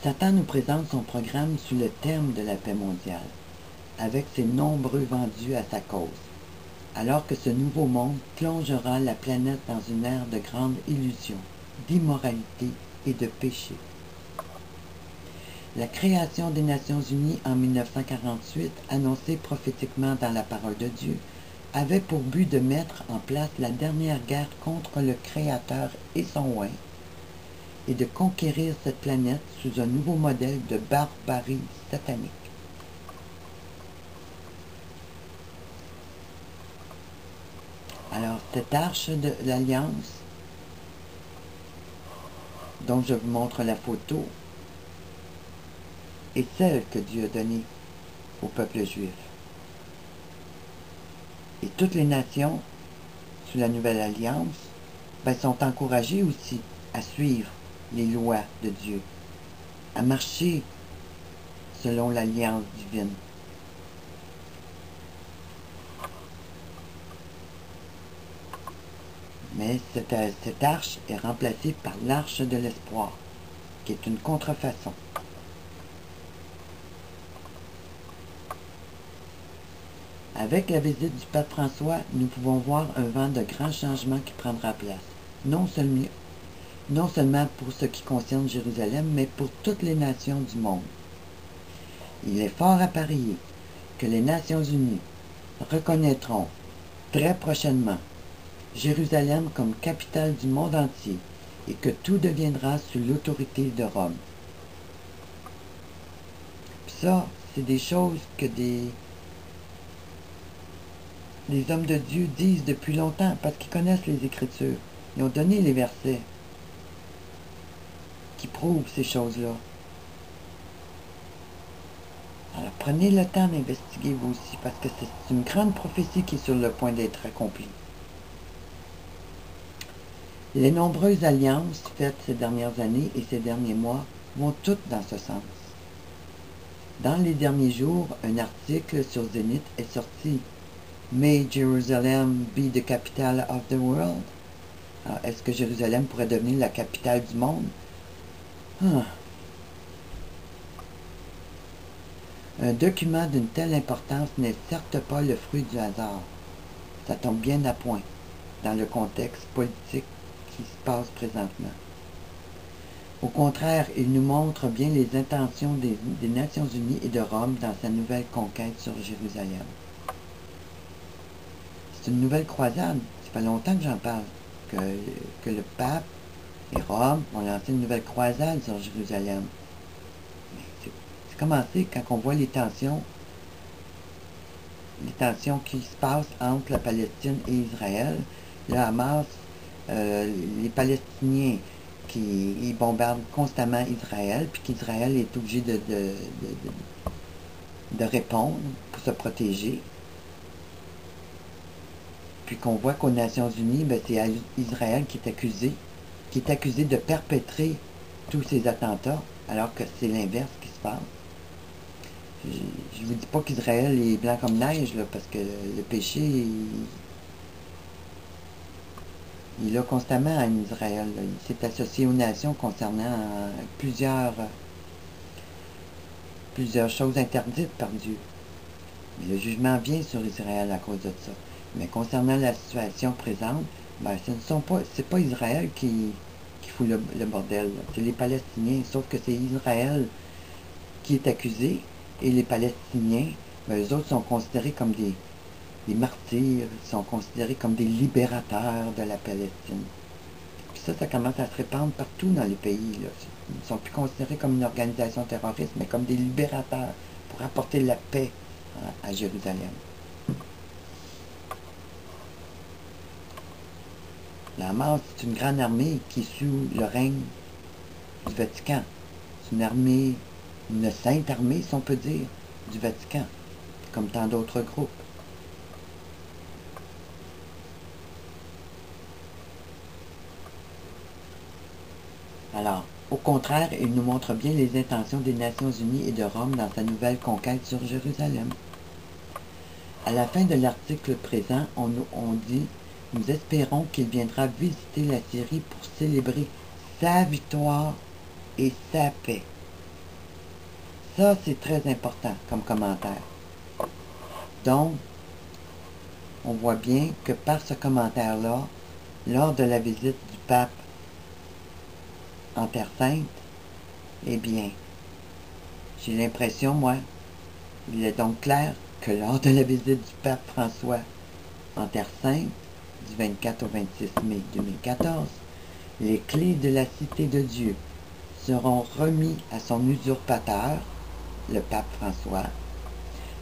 Satan nous présente son programme sous le thème de la paix mondiale, avec ses nombreux vendus à sa cause, alors que ce nouveau monde plongera la planète dans une ère de grande illusion, d'immoralité et de péché. La création des Nations Unies en 1948, annoncée prophétiquement dans la parole de Dieu, avait pour but de mettre en place la dernière guerre contre le Créateur et son oint, et de conquérir cette planète sous un nouveau modèle de barbarie satanique. Alors, cette arche de l'Alliance, dont je vous montre la photo, est celle que Dieu a donnée au peuple juif. Et toutes les nations, sous la nouvelle alliance, sont encouragées aussi à suivre les lois de Dieu, à marcher selon l'alliance divine. Mais cette arche est remplacée par l'arche de l'espoir, qui est une contrefaçon. Avec la visite du pape François, nous pouvons voir un vent de grands changements qui prendra place, non seulement pour ce qui concerne Jérusalem, mais pour toutes les nations du monde. Il est fort à parier que les Nations Unies reconnaîtront très prochainement Jérusalem comme capitale du monde entier et que tout deviendra sous l'autorité de Rome. Puis ça, c'est des choses que des hommes de Dieu disent depuis longtemps parce qu'ils connaissent les Écritures. Ils ont donné les versets qui prouvent ces choses-là. Alors prenez le temps d'investiguer vous aussi parce que c'est une grande prophétie qui est sur le point d'être accomplie. Les nombreuses alliances faites ces dernières années et ces derniers mois vont toutes dans ce sens. Dans les derniers jours, un article sur Zénith est sorti. May Jerusalem be the capital of the world? Alors, est-ce que Jérusalem pourrait devenir la capitale du monde? Un document d'une telle importance n'est certes pas le fruit du hasard. Ça tombe bien à point dans le contexte politique qui se passe présentement. Au contraire, il nous montre bien les intentions des Nations Unies et de Rome dans sa nouvelle conquête sur Jérusalem. C'est une nouvelle croisade. Ça fait longtemps que j'en parle. Que le pape et Rome ont lancé une nouvelle croisade sur Jérusalem. Mais c'est commencé quand on voit les tensions qui se passent entre la Palestine et Israël. Le Hamas, les Palestiniens qui bombardent constamment Israël, puis qu'Israël est obligé de répondre pour se protéger. Puis qu'on voit qu'aux Nations Unies, c'est Israël qui est accusé de perpétrer tous ces attentats, alors que c'est l'inverse qui se passe. Je ne vous dis pas qu'Israël est blanc comme neige, là, parce que le péché, il est là constamment en Israël. Là. Il s'est associé aux nations concernant plusieurs choses interdites par Dieu. Mais le jugement vient sur Israël à cause de ça. Mais concernant la situation présente, c'est pas Israël qui fout le bordel. C'est les Palestiniens, sauf que c'est Israël qui est accusé, et les Palestiniens, eux autres sont considérés comme des martyrs, sont considérés comme des libérateurs de la Palestine. Puis ça commence à se répandre partout dans les pays. Là. Ils ne sont plus considérés comme une organisation terroriste, mais comme des libérateurs pour apporter la paix à Jérusalem. La Hamas, c'est une grande armée qui est sous le règne du Vatican. C'est une sainte armée, si on peut dire, du Vatican, comme tant d'autres groupes. Alors, au contraire, il nous montre bien les intentions des Nations Unies et de Rome dans sa nouvelle conquête sur Jérusalem. À la fin de l'article présent, on dit « Nous espérons qu'il viendra visiter la Syrie pour célébrer sa victoire et sa paix. Ça, c'est très important comme commentaire. Donc, on voit bien que par ce commentaire-là, lors de la visite du pape en Terre Sainte, eh bien, j'ai l'impression, moi, il est donc clair que lors de la visite du pape François en Terre Sainte, du 24 au 26 mai 2014, les clés de la cité de Dieu seront remis à son usurpateur, le pape François,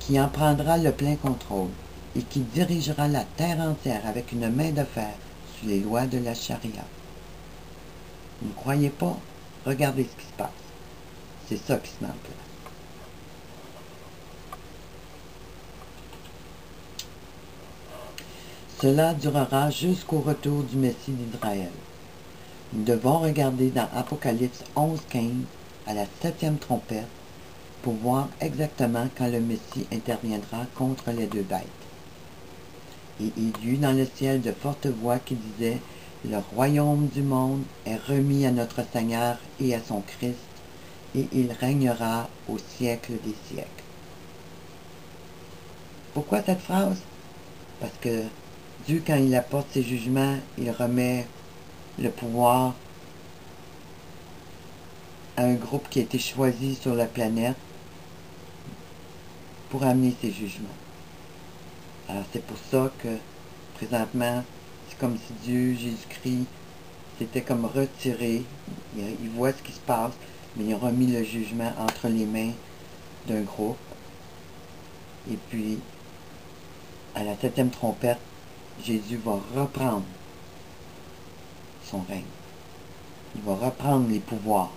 qui en prendra le plein contrôle et qui dirigera la terre entière avec une main de fer sous les lois de la charia. Vous ne croyez pas? Regardez ce qui se passe. C'est ça qui se met en place. Cela durera jusqu'au retour du Messie d'Israël. Nous devons regarder dans Apocalypse 11:15 à la 7e trompette pour voir exactement quand le Messie interviendra contre les deux bêtes. Et il y eut dans le ciel de fortes voix qui disaient: le royaume du monde est remis à notre Seigneur et à son Christ, et il régnera au siècle des siècles. Pourquoi cette phrase? Parce que Dieu, quand il apporte ses jugements, il remet le pouvoir à un groupe qui a été choisi sur la planète pour amener ses jugements. Alors c'est pour ça que présentement, c'est comme si Dieu, Jésus-Christ, s'était comme retiré. Il voit ce qui se passe, mais il a remis le jugement entre les mains d'un groupe. Et puis, à la 7e trompette, Jésus va reprendre son règne. Il va reprendre les pouvoirs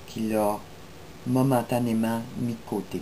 qu'il a momentanément mis de côté.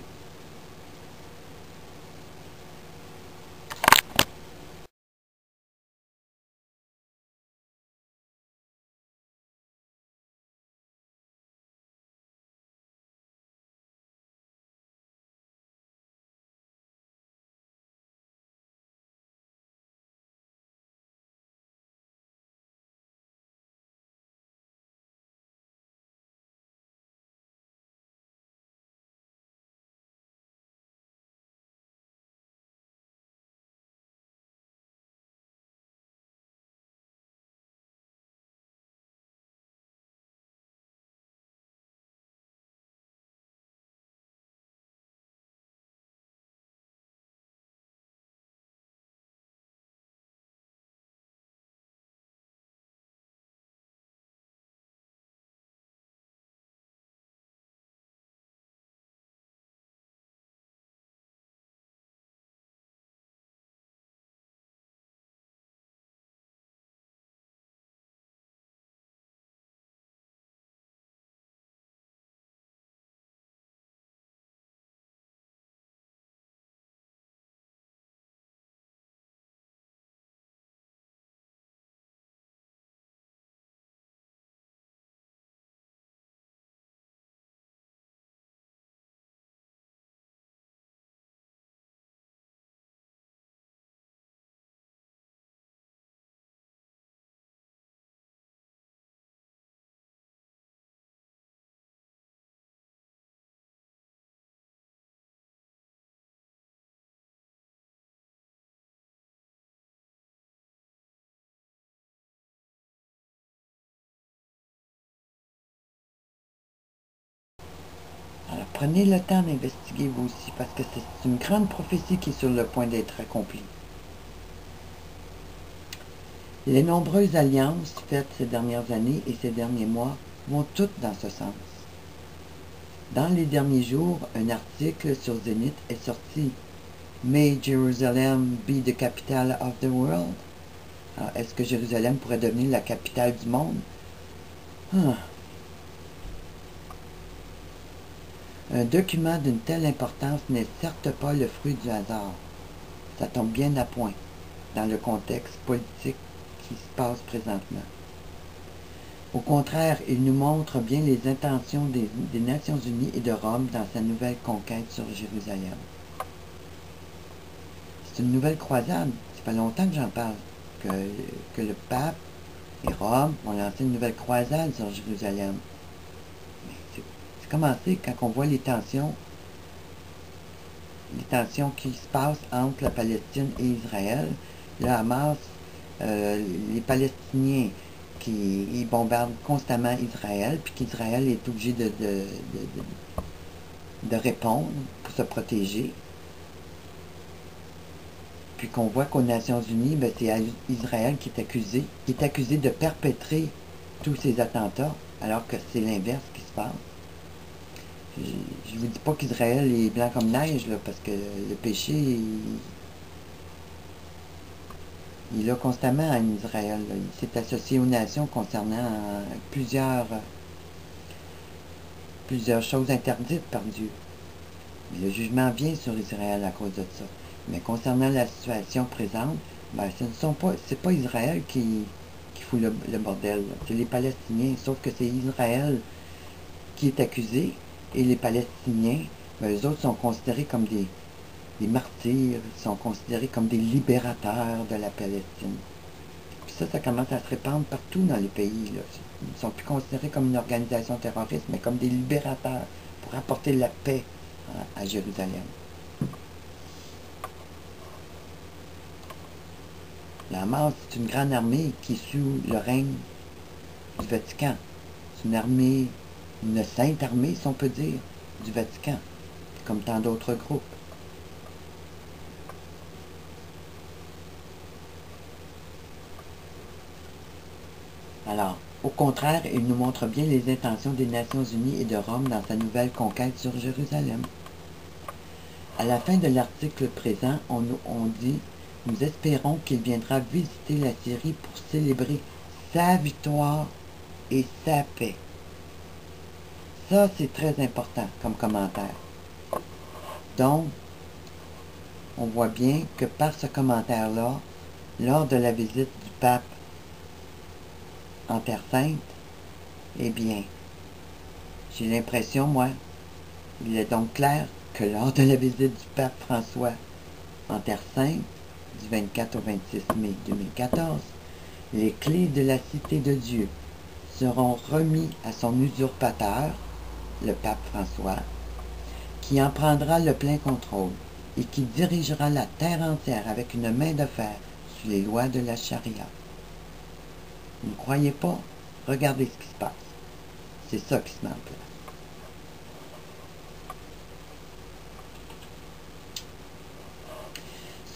Alors prenez le temps d'investiguer vous aussi, parce que c'est une grande prophétie qui est sur le point d'être accomplie. Les nombreuses alliances faites ces dernières années et ces derniers mois vont toutes dans ce sens. Dans les derniers jours, un article sur Zenith est sorti. May Jerusalem be the capital of the world? Alors, est-ce que Jérusalem pourrait devenir la capitale du monde? Un document d'une telle importance n'est certes pas le fruit du hasard. Ça tombe bien à point dans le contexte politique qui se passe présentement. Au contraire, il nous montre bien les intentions des Nations Unies et de Rome dans sa nouvelle conquête sur Jérusalem. C'est une nouvelle croisade. Ça fait longtemps que j'en parle. Que le pape et Rome ont lancé une nouvelle croisade sur Jérusalem. Mais c'est commencé quand on voit les tensions qui se passent entre la Palestine et Israël. Le Hamas, les Palestiniens qui ils bombardent constamment Israël, puis qu'Israël est obligé de répondre pour se protéger. Puis qu'on voit qu'aux Nations Unies, ben, c'est Israël qui est accusé de perpétrer tous ces attentats, alors que c'est l'inverse qui se passe. Je vous dis pas qu'Israël est blanc comme neige, là, parce que le péché, il est là constamment en Israël. Là. Il s'est associé aux nations concernant plusieurs choses interdites par Dieu. Mais le jugement vient sur Israël à cause de ça. Mais concernant la situation présente, ben, c'est pas Israël qui fout le bordel. C'est les Palestiniens, sauf que c'est Israël qui est accusé, et les Palestiniens, ben, eux autres sont considérés comme des martyrs, ils sont considérés comme des libérateurs de la Palestine. Puis ça commence à se répandre partout dans les pays. Là. Ils ne sont plus considérés comme une organisation terroriste, mais comme des libérateurs pour apporter la paix à Jérusalem. La Hamas, c'est une grande armée qui est sous le règne du Vatican. C'est une sainte armée, si on peut dire, du Vatican, comme tant d'autres groupes. Alors, au contraire, il nous montre bien les intentions des Nations Unies et de Rome dans sa nouvelle conquête sur Jérusalem. À la fin de l'article présent, on dit « Nous espérons qu'il viendra visiter la Syrie pour célébrer sa victoire et sa paix. » Ça, c'est très important comme commentaire. Donc, on voit bien que par ce commentaire-là, lors de la visite du pape en Terre Sainte, eh bien, j'ai l'impression, moi, il est donc clair que lors de la visite du pape François en Terre Sainte, du 24 au 26 mai 2014, les clés de la cité de Dieu seront remis à son usurpateur, le pape François, qui en prendra le plein contrôle et qui dirigera la terre entière avec une main de fer sous les lois de la charia. Vous ne croyez pas? Regardez ce qui se passe. C'est ça qui se met en place.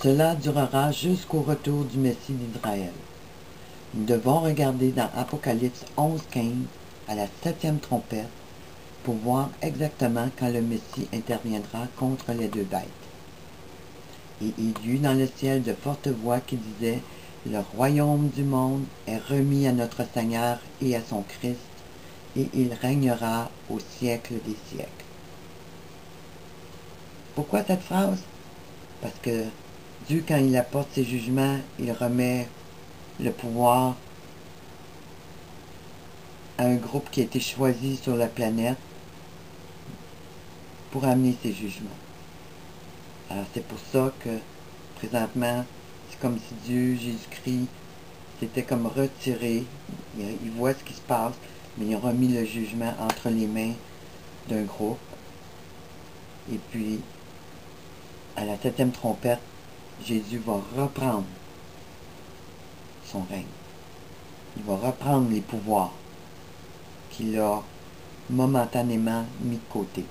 Cela durera jusqu'au retour du Messie d'Israël. Nous devons regarder dans Apocalypse 11:15 à la 7e trompette pour voir exactement quand le Messie interviendra contre les deux bêtes. Et il y eut dans le ciel de fortes voix qui disaient « Le royaume du monde est remis à notre Seigneur et à son Christ, et il régnera au siècle des siècles. » Pourquoi cette phrase? Parce que Dieu, quand il apporte ses jugements, il remet le pouvoir à un groupe qui a été choisi sur la planète pour amener ses jugements. Alors c'est pour ça que présentement, c'est comme si Dieu, Jésus-Christ, s'était comme retiré. Il voit ce qui se passe, mais il a remis le jugement entre les mains d'un groupe. Et puis, à la 7e trompette, Jésus va reprendre son règne. Il va reprendre les pouvoirs qu'il a momentanément mis de côté.